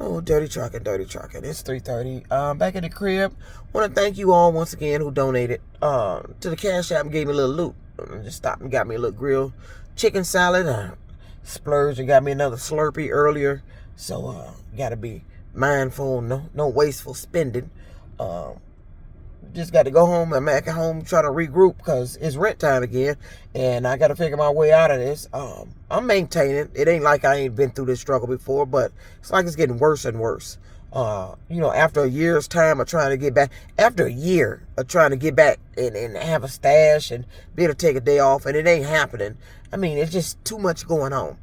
Oh, dirty trucking, dirty trucking. It's 3:30. Back in the crib. Want to thank you all once again who donated to the Cash App and gave me a little loot. Just stopped and got me a little grilled chicken salad. Splurged and got me another Slurpee earlier. So gotta be mindful, no wasteful spending. Just got to go home. I'm back at home trying to regroup because it's rent time again, and I got to figure my way out of this. I'm maintaining. It ain't like I ain't been through this struggle before, but it's like it's getting worse and worse. After a year's time of trying to get back, after a year of trying to get back and have a stash and be able to take a day off, and it ain't happening. I mean, it's just too much going on.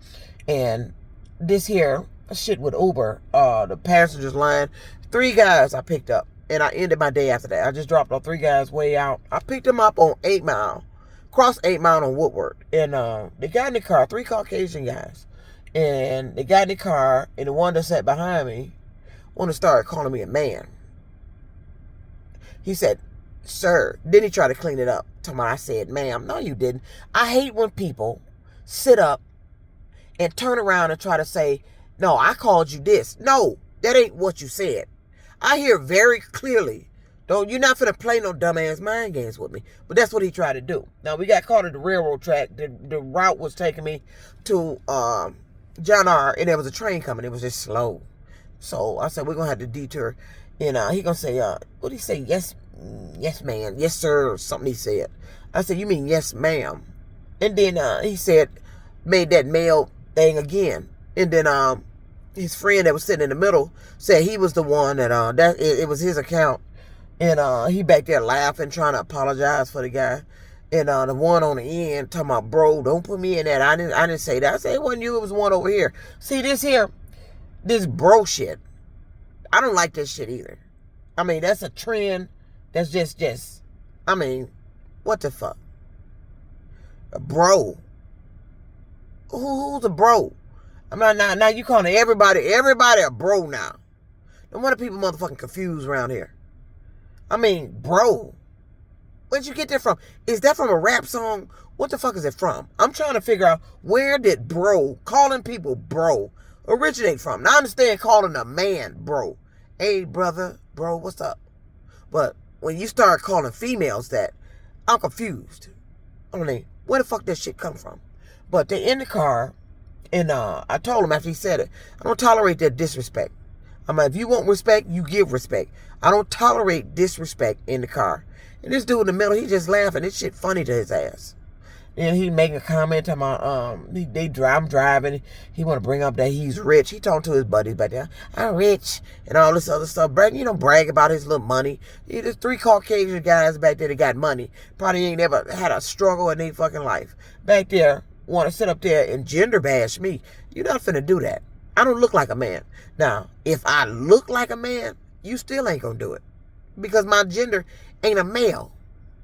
And this here shit with Uber, the passengers line, 3 guys I picked up. And I ended my day after that. I just dropped off 3 guys way out. I picked them up on 8 Mile. Crossed 8 Mile on Woodward. And they got in the car, 3 Caucasian guys. And they got in the car, and the one that sat behind me wanted to start calling me a man. He said, sir. Then he tried to clean it up. I said, ma'am. No, you didn't. I hate when people sit up and turn around and try to say, no, I called you this. No, that ain't what you said. I hear very clearly. You're not finna play no dumbass mind games with me. But that's what he tried to do. Now, we got caught at the railroad track. The route was taking me to John R. And there was a train coming. It was just slow. So I said, we're going to have to detour. And he going to say, what did he say? Yes, man. Yes, sir. Or something he said. I said, you mean yes, ma'am. And then he said, made that male thing again. And then his friend that was sitting in the middle said he was the one that it was his account, and he back there laughing, trying to apologize for the guy, and the one on the end talking about, bro, don't put me in that. I didn't say that. I said it wasn't you. It was one over here. See this bro shit. I don't like this shit either. I mean, that's a trend. That's just. I mean, what the fuck, a bro? Who's a bro? I'm not now you calling everybody a bro now. No wonder people motherfucking confused around here. I mean, bro. Where'd you get that from? Is that from a rap song? What the fuck is it from? I'm trying to figure out, where did bro, calling people bro, originate from? Now I understand calling a man bro. Hey brother, bro, what's up? But when you start calling females that, I'm confused. I mean, where the fuck that shit come from? But they in the car. And I told him after he said it, I don't tolerate that disrespect. I'm like, if you want respect, you give respect. I don't tolerate disrespect in the car. And this dude in the middle, he just laughing. This shit funny to his ass. And he making a comment to my I'm driving. He want to bring up that he's rich. He talking to his buddies back there. I'm rich and all this other stuff. Brag about his little money. There's 3 Caucasian guys back there that got money. Probably ain't never had a struggle in their fucking life. Back there, want to sit up there and gender bash me. You're not finna do that. I don't look like a man. Now, if I look like a man, you still ain't gonna do it. Because my gender ain't a male.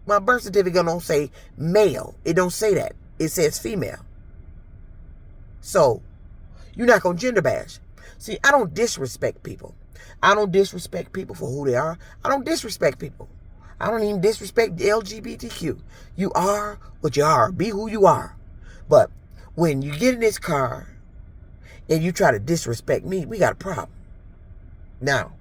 My birth certificate don't say male. It don't say that. It says female. So, you're not gonna gender bash. See, I don't disrespect people. I don't disrespect people for who they are. I don't disrespect people. I don't even disrespect LGBTQ. You are what you are. Be who you are. But when you get in this car and you try to disrespect me, we got a problem. Now,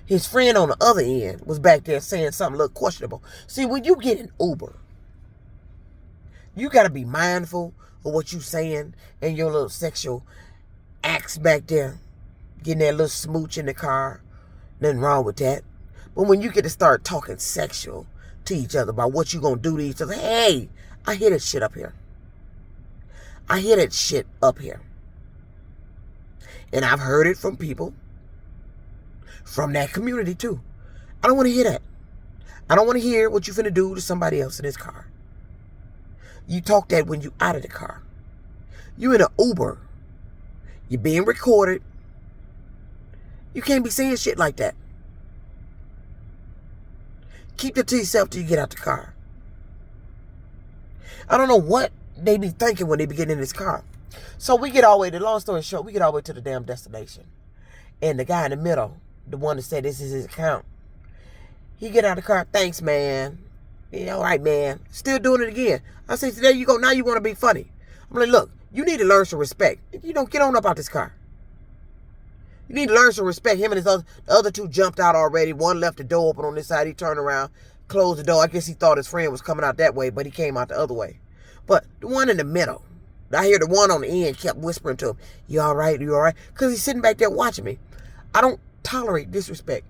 his friend on the other end was back there saying something a little questionable. See, when you get an Uber, you got to be mindful of what you saying and your little sexual acts back there. Getting that little smooch in the car. Nothing wrong with that. But when you get to start talking sexual to each other about what you going to do to each other, hey, I hear that shit up here. I hear that shit up here. And I've heard it from people from that community too. I don't want to hear that. I don't want to hear what you finna do to somebody else in this car. You talk that when you out of the car. You in an Uber. You're being recorded. You can't be saying shit like that. Keep that to yourself till you get out the car. I don't know what they be thinking when they be getting in this car. So we get all the way, the long story short, we get all the way to the damn destination. And the guy in the middle, the one that said this is his account, he get out of the car, thanks, man. Yeah, all right, man. Still doing it again. I say, so there you go. Now you want to be funny. I'm like, look, you need to learn some respect. You don't get on up out this car. You need to learn some respect. Him and the other two jumped out already. One left the door open on this side. He turned around, closed the door. I guess he thought his friend was coming out that way, but he came out the other way. But the one in the middle, I hear the one on the end kept whispering to him, "You all right? You all right?" Because he's sitting back there watching me. I don't tolerate disrespect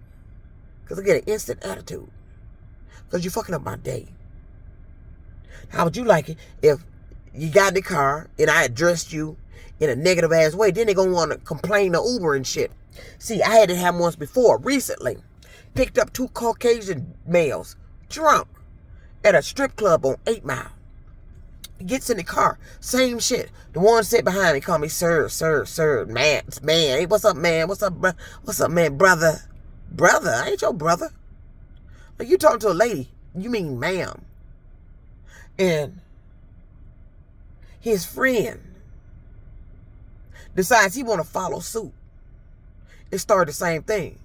because I get an instant attitude because you're fucking up my day. How would you like it if you got in the car and I addressed you in a negative ass way? Then they're going to want to complain to Uber and shit. See, I had it happen once before, recently. Picked up 2 Caucasian males, drunk, at a strip club on 8 Mile. He gets in the car, same shit. The one sit behind me call me sir, man, hey, what's up, man? What's up, man, brother? Brother? I ain't your brother. Like, you talking to a lady, you mean ma'am. And his friend decides he want to follow suit. It started the same thing.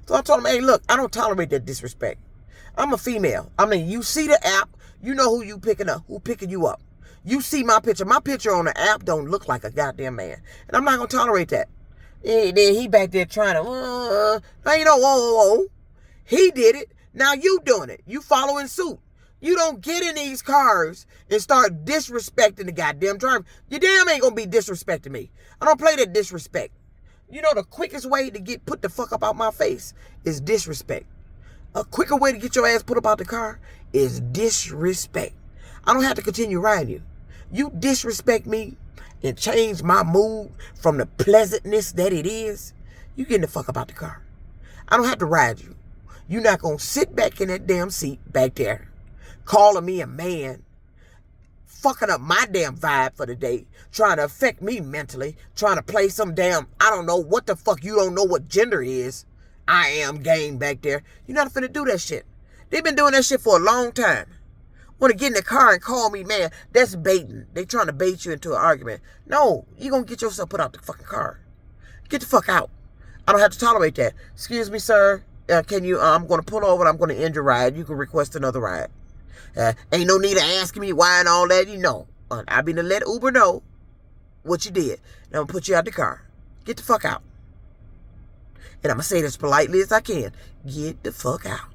So I told him, hey, look, I don't tolerate that disrespect. I'm a female. I mean, you see the app, you know who you picking up, who picking you up. You see my picture. My picture on the app don't look like a goddamn man. And I'm not going to tolerate that. And then he back there trying to, now you know, whoa. He did it. Now you doing it. You following suit. You don't get in these cars and start disrespecting the goddamn driver. You damn ain't going to be disrespecting me. I don't play that disrespect. You know the quickest way to get put the fuck up out my face is disrespect. A quicker way to get your ass put up out the car is disrespect. I don't have to continue riding you. You disrespect me and change my mood from the pleasantness that it is, you getting the fuck up out the car. I don't have to ride you. You're not going to sit back in that damn seat back there, calling me a man, fucking up my damn vibe for the day, trying to affect me mentally, trying to play some damn, I don't know what the fuck, you don't know what gender is. I am game back there. You're not finna do that shit. They've been doing that shit for a long time. Want to get in the car and call me man, that's baiting. They trying to bait you into an argument. No, you going to get yourself put out the fucking car. Get the fuck out. I don't have to tolerate that. Excuse me, sir. Can you, I'm going to pull over and I'm going to end your ride. You can request another ride. Ain't no need of asking me why and all that. You know, I've been to let Uber know what you did. And I'm going to put you out the car. Get the fuck out. And I'm going to say it as politely as I can. Get the fuck out.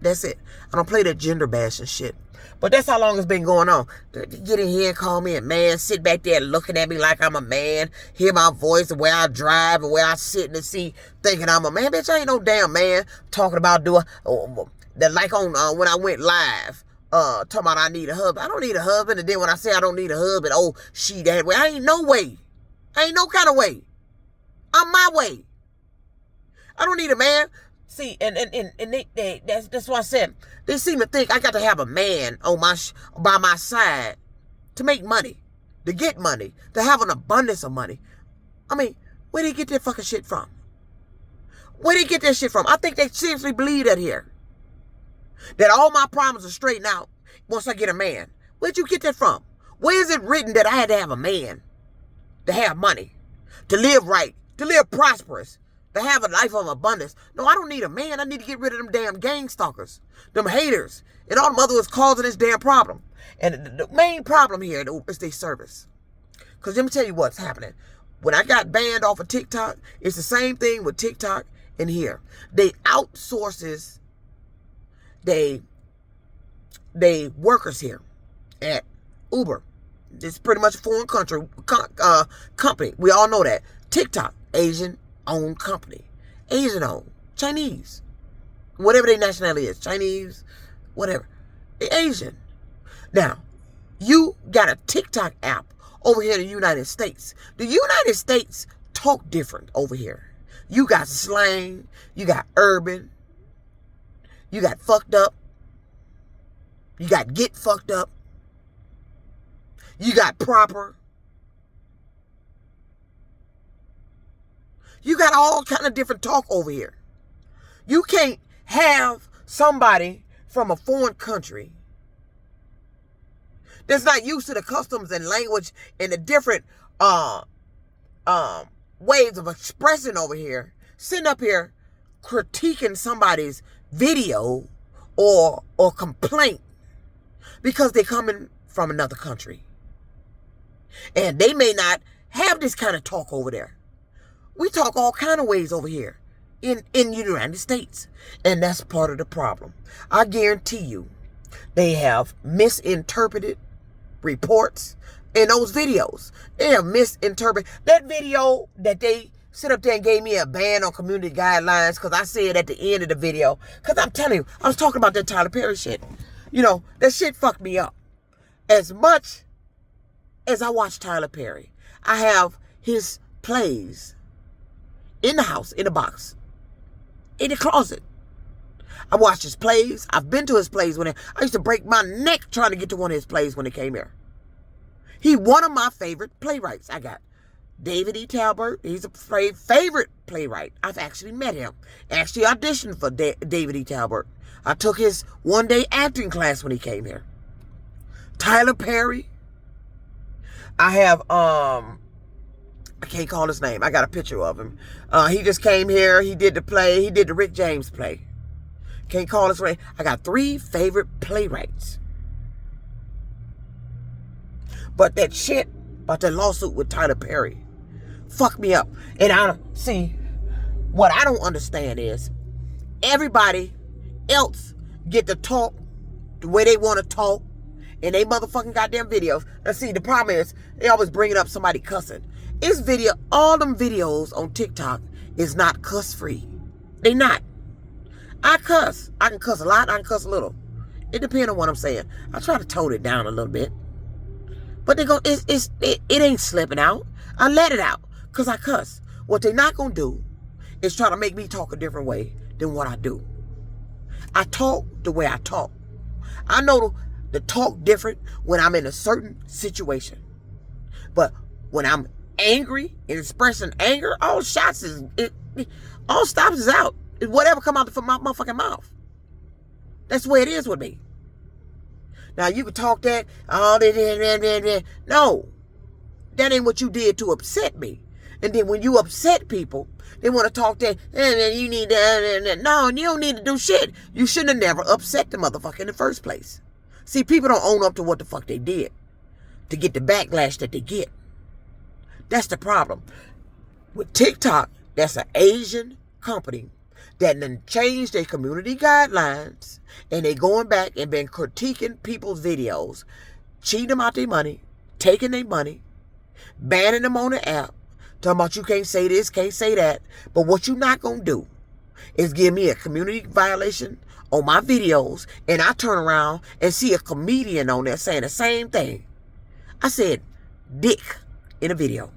That's it. I don't play that gender bashing shit. But that's how long it's been going on. Get in here and call me a man. Sit back there looking at me like I'm a man. Hear my voice, the way I drive, and where I sit in the seat thinking I'm a man. Bitch, I ain't no damn man talking about doing that like on when I went live. Talking about I need a husband. I don't need a husband. And then when I say I don't need a husband, oh, she that way. I ain't no way. I ain't no kind of way. I'm my way. I don't need a man. See, and that's why I said they seem to think I got to have a man on by my side to make money, to get money, to have an abundance of money. I mean, where they get that fucking shit from? Where they get that shit from? I think they seriously believe that here. That all my problems are straightened out once I get a man. Where'd you get that from? Where is it written that I had to have a man to have money, to live right, to live prosperous, to have a life of abundance? No, I don't need a man. I need to get rid of them damn gang stalkers, them haters, and all them others causing this damn problem. And the main problem here is their service. Because let me tell you what's happening. When I got banned off of TikTok, it's the same thing with TikTok and here. They outsources they workers here at Uber. It's pretty much a foreign company. We all know that. TikTok, Asian-owned company. Asian-owned. Chinese. Whatever their nationality is. Chinese, whatever. They're Asian. Now, you got a TikTok app over here in the United States. The United States talk different over here. You got slang. You got urban. You got fucked up. You got get fucked up. You got proper. You got all kind of different talk over here. You can't have somebody from a foreign country that's not used to the customs and language and the different ways of expressing over here, sitting up here critiquing somebody's video or complaint because they're coming from another country. And they may not have this kind of talk over there. We talk all kind of ways over here in the United States. And that's part of the problem. I guarantee you, they have misinterpreted reports in those videos. They have misinterpreted. That video that they sit up there and gave me a ban on community guidelines because I said at the end of the video, because I'm telling you, I was talking about that Tyler Perry shit. You know, that shit fucked me up. As much as I watch Tyler Perry, I have his plays in the house, in the box, in the closet. I watch his plays. I've been to his plays when I used to break my neck trying to get to one of his plays when he came here. He's one of my favorite playwrights. I got David E. Talbert. He's a favorite playwright. I've actually met him. Actually auditioned for David E. Talbert. I took his one-day acting class when he came here. Tyler Perry. I have, I can't call his name. I got a picture of him. He just came here. He did the play. He did the Rick James play. Can't call his name. I got 3 favorite playwrights. But that shit about that lawsuit with Tyler Perry fucked me up. And I don't see, what I don't understand is everybody else get to talk the way they want to talk in they motherfucking goddamn videos. And see, the problem is they always bringing up somebody cussing. This video, all them videos on TikTok is not cuss free. They not. I cuss. I can cuss a lot. I can cuss a little. It depends on what I'm saying. I try to tone it down a little bit. But they go, it ain't slipping out. I let it out because I cuss. What they not gonna do is try to make me talk a different way than what I do. I talk the way I talk. I know to talk different when I'm in a certain situation. But when I'm angry and expressing anger, all shots is all stops is out. Whatever come out of my motherfucking mouth. That's the way it is with me. Now you can talk that, no, that ain't what you did to upset me. And then when you upset people, they want to talk that, you need to, no, you don't need to do shit. You shouldn't have never upset the motherfucker in the first place. See, people don't own up to what the fuck they did to get the backlash that they get. That's the problem. With TikTok, that's an Asian company that then changed their community guidelines, and they going back and been critiquing people's videos, cheating them out their money, taking their money, banning them on the app, talking about you can't say this, can't say that. But what you not going to do is give me a community violation on my videos, and I turn around and see a comedian on there saying the same thing. I said dick in a video.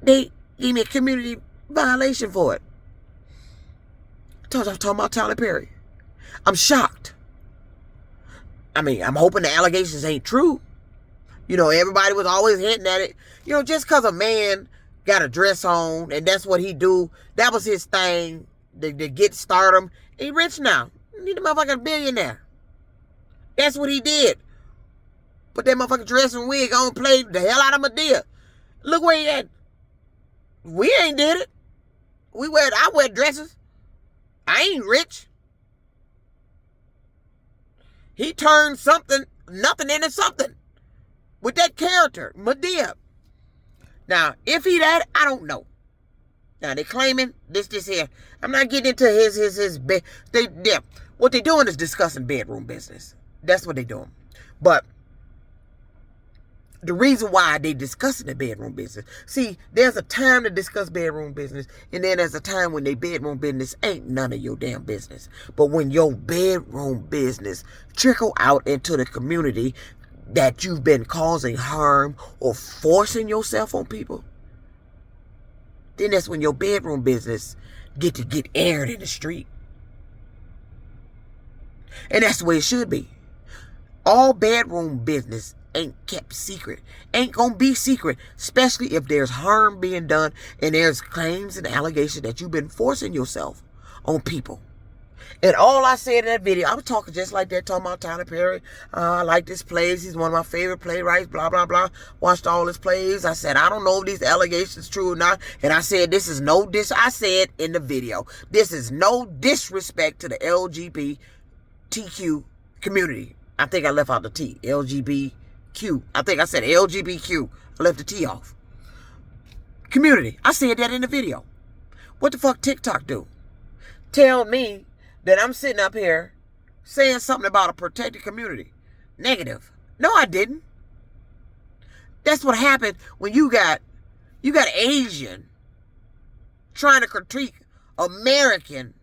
They gave me a community violation for it. I'm talking about Tyler Perry. I'm shocked. I mean, I'm hoping the allegations ain't true. You know, everybody was always hinting at it. You know, just because a man got a dress on and that's what he do, that was his thing to get stardom. He rich now. He's a motherfucking billionaire. That's what he did. Put that motherfucking dress and wig on, played the hell out of Madea. Look where he at. We ain't did it. I wear dresses. I ain't rich. He turned nothing into something with that character, Madea. Now, if he that, I don't know. Now, they claiming this here. I'm not getting into his bed. What they doing is discussing bedroom business. That's what they doing. But the reason why they discussing the bedroom business. See, there's a time to discuss bedroom business, and then there's a time when they bedroom business ain't none of your damn business. But when your bedroom business trickle out into the community that you've been causing harm or forcing yourself on people, then that's when your bedroom business get aired in the street. And that's the way it should be. All bedroom business ain't kept secret. Ain't gonna be secret. Especially if there's harm being done and there's claims and allegations that you've been forcing yourself on people. And all I said in that video, I was talking just like that, talking about Tyler Perry. I like this plays. He's one of my favorite playwrights, blah, blah, blah. Watched all his plays. I said, I don't know if these allegations true or not. And I said, I said in the video, this is no disrespect to the LGBTQ community. I think I left out the T. LGBTQ. I think I said LGBTQ. I left the T off. Community. I said that in the video. What the fuck TikTok do? Tell me that I'm sitting up here saying something about a protected community. Negative. No, I didn't. That's what happened when you got Asian trying to critique American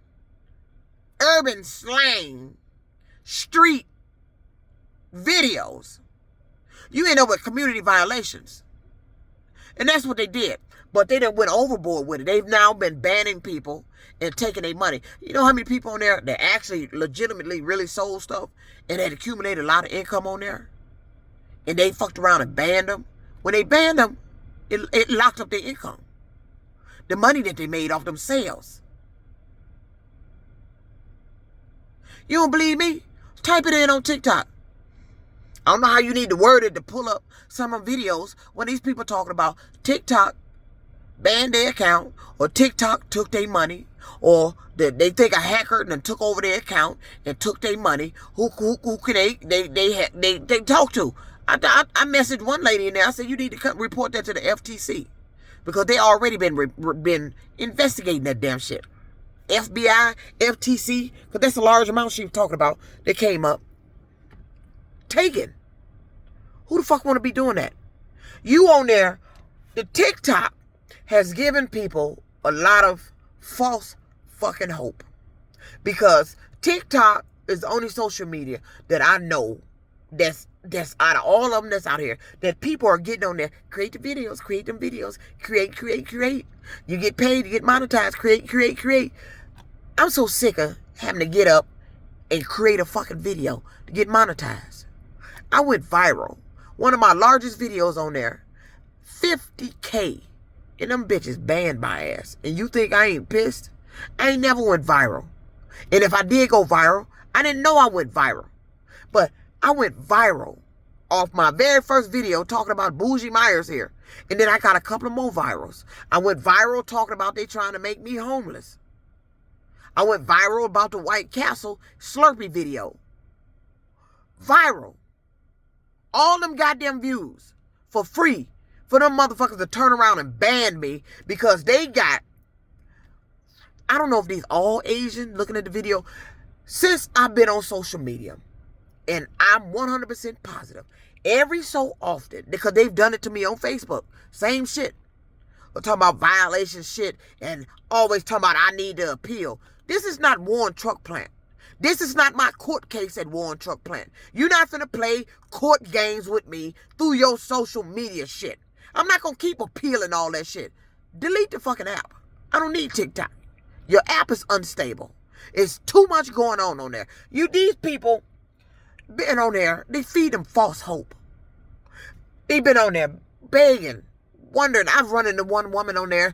urban slang street videos. You end up with community violations. And that's what they did. But they done went overboard with it. They've now been banning people and taking their money. You know how many people on there that actually legitimately really sold stuff and had accumulated a lot of income on there? And they fucked around and banned them. When they banned them, it locked up their income. The money that they made off them sales. You don't believe me? Type it in on TikTok. I don't know how you need to word it to pull up some of the videos when these people talking about TikTok banned their account, or TikTok took their money, or they think a hacker and then took over their account and took their money. Who can they talk to? I messaged one lady in there. I said, you need to report that to the FTC because they already been investigating that damn shit. FBI, FTC, because that's a large amount she was talking about that came up. Taken. Who the fuck want to be doing that? You on there, the TikTok has given people a lot of false fucking hope. Because TikTok is the only social media that I know that's out of all of them that's out here, that people are getting on there, create the videos, create them videos, create. You get paid, you get monetized, create. I'm so sick of having to get up and create a fucking video to get monetized. I went viral. One of my largest videos on there, 50K. And them bitches banned my ass. And you think I ain't pissed? I ain't never went viral. And if I did go viral, I didn't know I went viral. But I went viral off my very first video talking about Bougie Myers here. And then I got a couple of more virals. I went viral talking about they trying to make me homeless. I went viral about the White Castle Slurpee video. Viral. All them goddamn views for free for them motherfuckers to turn around and ban me because they got, I don't know if these all Asian looking at the video. Since I've been on social media, and I'm 100% positive, every so often, because they've done it to me on Facebook, same shit. We're talking about violation shit and always talking about I need to appeal. This is not Warren Truck Plant. This is not my court case at Warren Truck Plant. You're not finna play court games with me through your social media shit. I'm not gonna keep appealing all that shit. Delete the fucking app. I don't need TikTok. Your app is unstable. It's too much going on there. These people been on there, they feed them false hope. They been on there begging, wondering. I've run into one woman on there.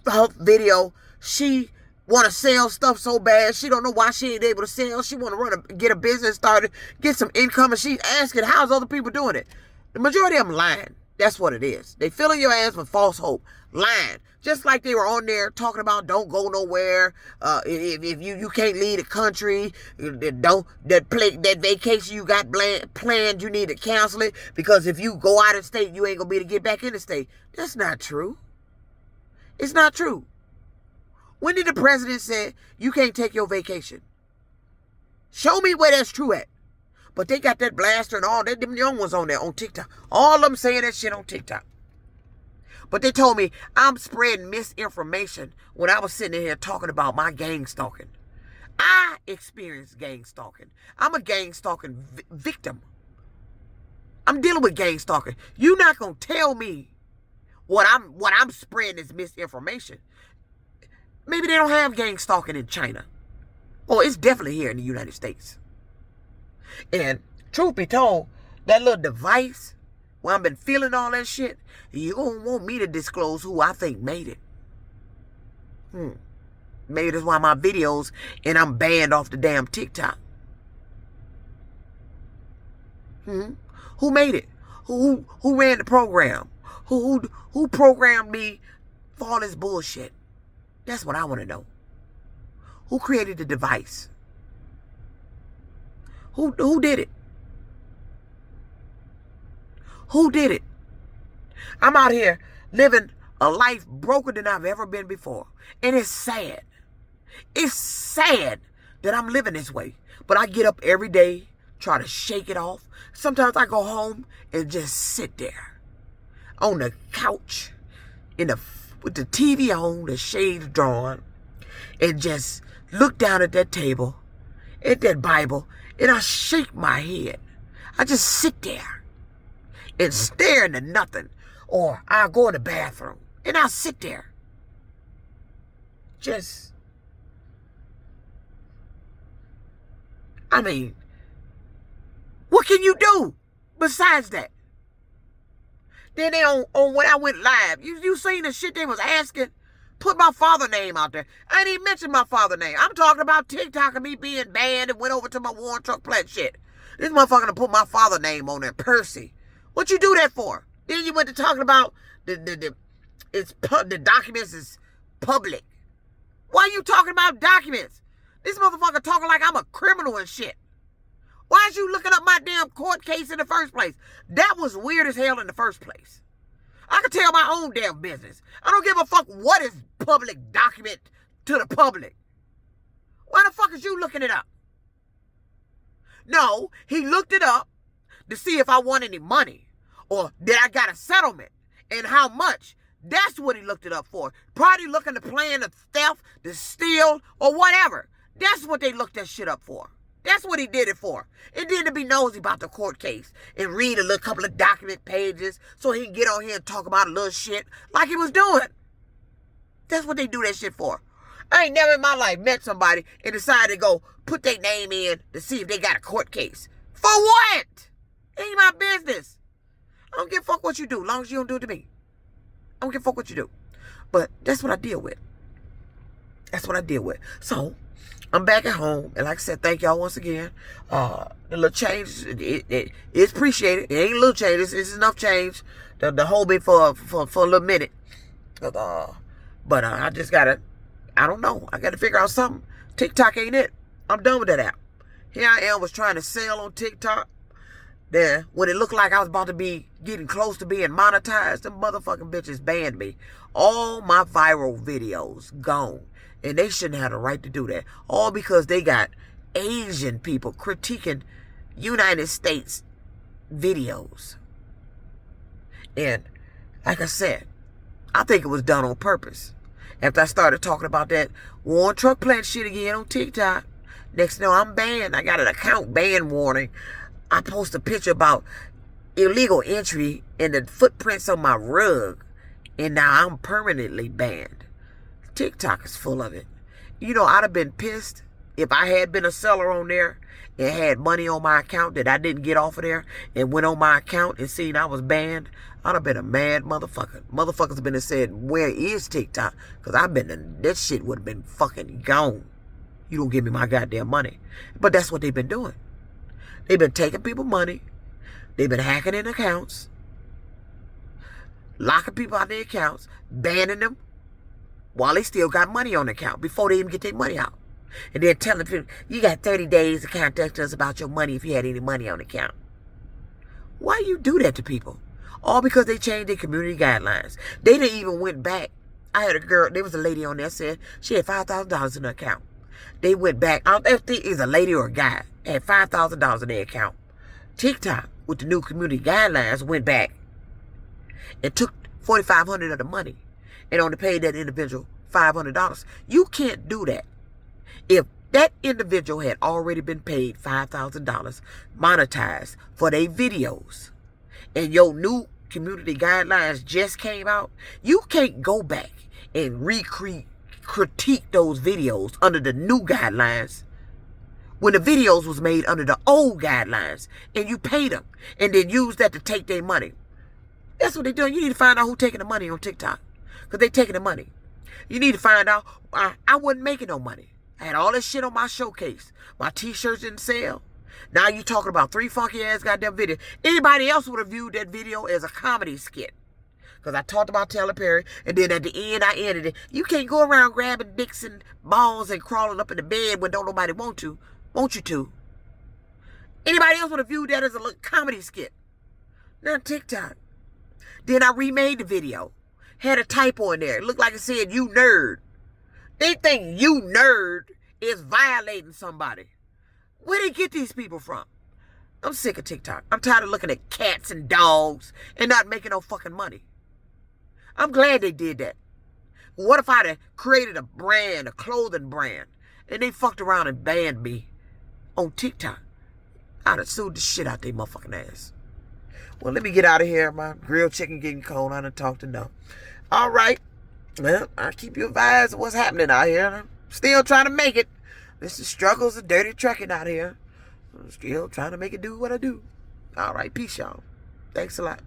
Her video, she want to sell stuff so bad. She don't know why she ain't able to sell. She want to get a business started, get some income, and she's asking, how's other people doing it? The majority of them lying. That's what it is. They filling your ass with false hope. Lying. Just like they were on there talking about don't go nowhere. If you can't leave the country, that vacation you got planned, you need to cancel it. Because if you go out of state, you ain't going to be able to get back in the state. That's not true. It's not true. When did the president say you can't take your vacation? Show me where that's true at. But they got that blaster and all that, them young ones on there on TikTok. All of them saying that shit on TikTok. But they told me I'm spreading misinformation when I was sitting here talking about my gang stalking. I experienced gang stalking. I'm a gang stalking victim. I'm dealing with gang stalking. You're not going to tell me what I'm spreading is misinformation. Maybe they don't have gang stalking in China. Oh, it's definitely here in the United States. And truth be told, that little device where I've been feeling all that shit, you don't want me to disclose who I think made it. Maybe that's why my videos and I'm banned off the damn TikTok. Who made it? Who ran the program? Who programmed me for all this bullshit? That's what I want to know. Who created the device? Who did it? Who did it? I'm out here living a life broker than I've ever been before. And it's sad. It's sad that I'm living this way. But I get up every day, try to shake it off. Sometimes I go home and just sit there on the couch with the TV on, the shades drawn, and just look down at that table, at that Bible, and I shake my head. I just sit there and stare into nothing. Or I'll go in the bathroom and I'll sit there. What can you do besides that? Then they on when I went live, you seen the shit they was asking? Put my father name out there. I didn't even mention my father name. I'm talking about TikTok and me being banned and went over to my Warren Truck Plant shit. This motherfucker put my father name on there, Percy. What you do that for? Then you went to talking about the documents is public. Why are you talking about documents? This motherfucker talking like I'm a criminal and shit. Why is you looking up my damn court case in the first place? That was weird as hell in the first place. I can tell my own damn business. I don't give a fuck what is public document to the public. Why the fuck is you looking it up? No, he looked it up to see if I want any money or that I got a settlement and how much. That's what he looked it up for. Probably looking to plan the theft, the steal, or whatever. That's what they looked that shit up for. That's what he did it for. And then to be nosy about the court case and read a little couple of document pages so he can get on here and talk about a little shit like he was doing. That's what they do that shit for. I ain't never in my life met somebody and decided to go put their name in to see if they got a court case. For what? It ain't my business. I don't give a fuck what you do, as long as you don't do it to me. I don't give a fuck what you do. But that's what I deal with. That's what I deal with. So, I'm back at home. And like I said, thank y'all once again. The little change, it's appreciated. It ain't a little change. It's enough change to hold me for a little minute. But I just gotta, I don't know. I gotta figure out something. TikTok ain't it. I'm done with that app. Here I am was trying to sell on TikTok. Then when it looked like I was about to be getting close to being monetized, the motherfucking bitches banned me. All my viral videos gone. And they shouldn't have the right to do that. All because they got Asian people critiquing United States videos. And like I said, I think it was done on purpose. After I started talking about that Warren Truck Plant shit again on TikTok, next thing you know, I'm banned. I got an account ban warning. I post a picture about illegal entry and the footprints on my rug. And now I'm permanently banned. TikTok is full of it. You know, I'd have been pissed if I had been a seller on there and had money on my account that I didn't get off of there and went on my account and seen I was banned. I'd have been a mad motherfucker. Motherfuckers have been and said, where is TikTok? Because that shit would have been fucking gone. You don't give me my goddamn money. But that's what they've been doing. They've been taking people money. They've been hacking in accounts. Locking people out of their accounts. Banning them. While they still got money on the account. Before they even get their money out. And they're telling people, you got 30 days to contact us about your money if you had any money on the account. Why you do that to people? All because they changed their community guidelines. They didn't even went back. I had a girl, there was a lady on there said she had $5,000 in her account. They went back. I don't know if it is a lady or a guy. Had $5,000 in their account. TikTok, with the new community guidelines, went back and took $4,500 of the money and only paid that individual $500. You can't do that. If that individual had already been paid $5,000 monetized for their videos and your new community guidelines just came out, you can't go back and critique those videos under the new guidelines when the videos was made under the old guidelines and you paid them and then use that to take their money. That's what they're doing. You need to find out who's taking the money on TikTok because they taking the money. You need to find out. I wasn't making no money. I had all this shit on my showcase. My t-shirts didn't sell. Now you talking about 3 funky ass goddamn videos. Anybody else would have viewed that video as a comedy skit. Because I talked about Tyler Perry, and then at the end I ended it. You can't go around grabbing dicks and balls and crawling up in the bed when don't nobody want you to. Anybody else would have viewed that as a comedy skit. Not TikTok. Then I remade the video. had a typo in there. It looked like it said you nerd. They think you nerd is violating somebody. Where they get these people from? I'm sick of TikTok. I'm tired of looking at cats and dogs and not making no fucking money. I'm glad they did that. What if I'd have created a brand, a clothing brand, and they fucked around and banned me on TikTok? I'd have sued the shit out their motherfucking ass. Well, let me get out of here. My grilled chicken getting cold. I done talked enough. All right. Well, I'll keep you advised of what's happening out here. I'm still trying to make it. This is struggles of dirty trucking out here. I'm still trying to make it do what I do. All right. Peace, y'all. Thanks a lot.